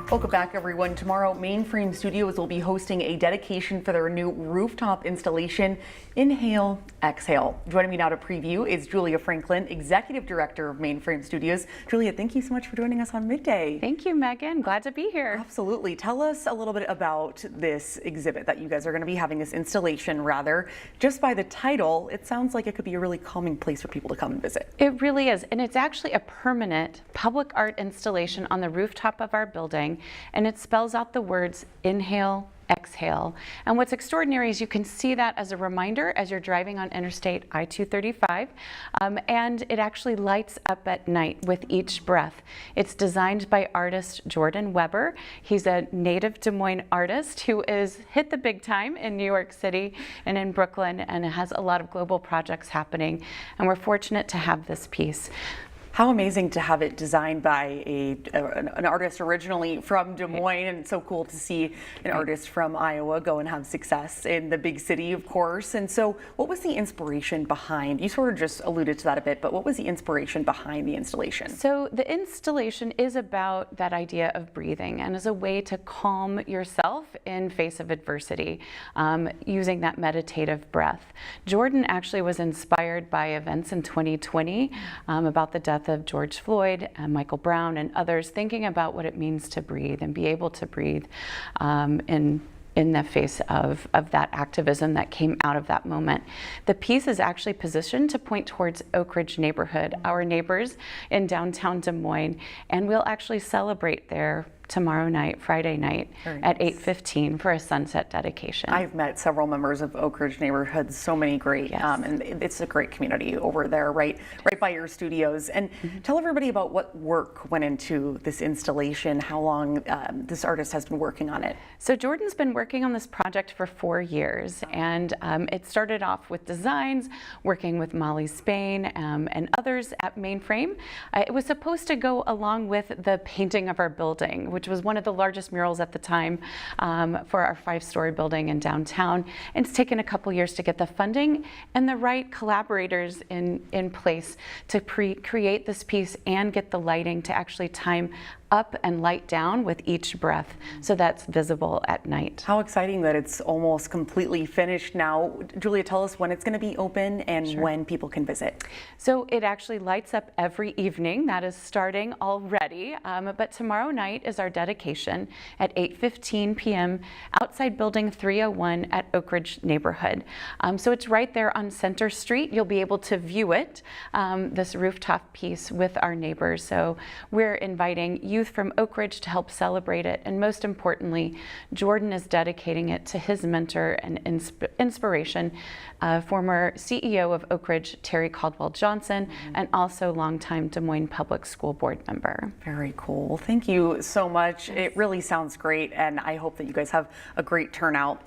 Welcome back, everyone. Tomorrow, Mainframe Studios will be hosting a dedication for their new rooftop installation, Inhale, Exhale. Joining me now to preview is Julia Franklin, Executive Director of Mainframe Studios. Julia, thank you so much for joining us on Midday. Thank you, Megan. Glad to be here. Absolutely. Tell us a little bit about this exhibit that you guys are going to be having, this installation, rather. Just by the title, it sounds like it could be a really calming place for people to come and visit. It really is, and it's actually a permanent public art installation on the rooftop of our building, and it spells out the words inhale, exhale. And what's extraordinary is you can see that as a reminder as you're driving on Interstate I-235, and it actually lights up at night with each breath. It's designed by artist Jordan Weber. He's a native Des Moines artist who is hit the big time in New York City and in Brooklyn, and has a lot of global projects happening, and we're fortunate to have this piece. How amazing to have it designed by an artist originally from Des Moines, and so cool to see an artist from Iowa go and have success in the big city, of course. And so what was the inspiration behind, you sort of just alluded to that a bit, but what was the inspiration behind the installation? So the installation is about that idea of breathing, and as a way to calm yourself in face of adversity, using that meditative breath. Jordan actually was inspired by events in 2020 about the death of George Floyd and Michael Brown and others, thinking about what it means to breathe and be able to breathe in the face of that activism that came out of that moment. The piece is actually positioned to point towards Oak Ridge neighborhood, our neighbors in downtown Des Moines, and we'll actually celebrate there tomorrow night, Friday night, at 8:15 for a sunset dedication. I've met several members of Oak Ridge neighborhoods, so many great, and it's a great community over there, right by your studios. And tell everybody about what work went into this installation, how long this artist has been working on it. So Jordan's been working on this project for 4 years, and it started off with designs, working with Molly Spain and others at Mainframe. It was supposed to go along with the painting of our building, which was one of the largest murals at the time for our 5-story building in downtown. And it's taken a couple years to get the funding and the right collaborators in place to create this piece and get the lighting to actually time up and light down with each breath, so that's visible at night. How exciting that it's almost completely finished now. Julia, tell us when it's going to be open and when people can visit. So it actually lights up every evening. That is starting already, but tomorrow night is our dedication at 8:15 p.m. outside Building 301 at Oak Ridge neighborhood. So it's right there on Center Street. You'll be able to view it, this rooftop piece, with our neighbors. So we're inviting youth from Oak Ridge to help celebrate it, and most importantly, Jordan is dedicating it to his mentor and inspiration, former CEO of Oak Ridge, Terry Caldwell Johnson, and also longtime Des Moines Public School Board member. Very cool. Thank you so much. It really sounds great, and I hope that you guys have a great turnout.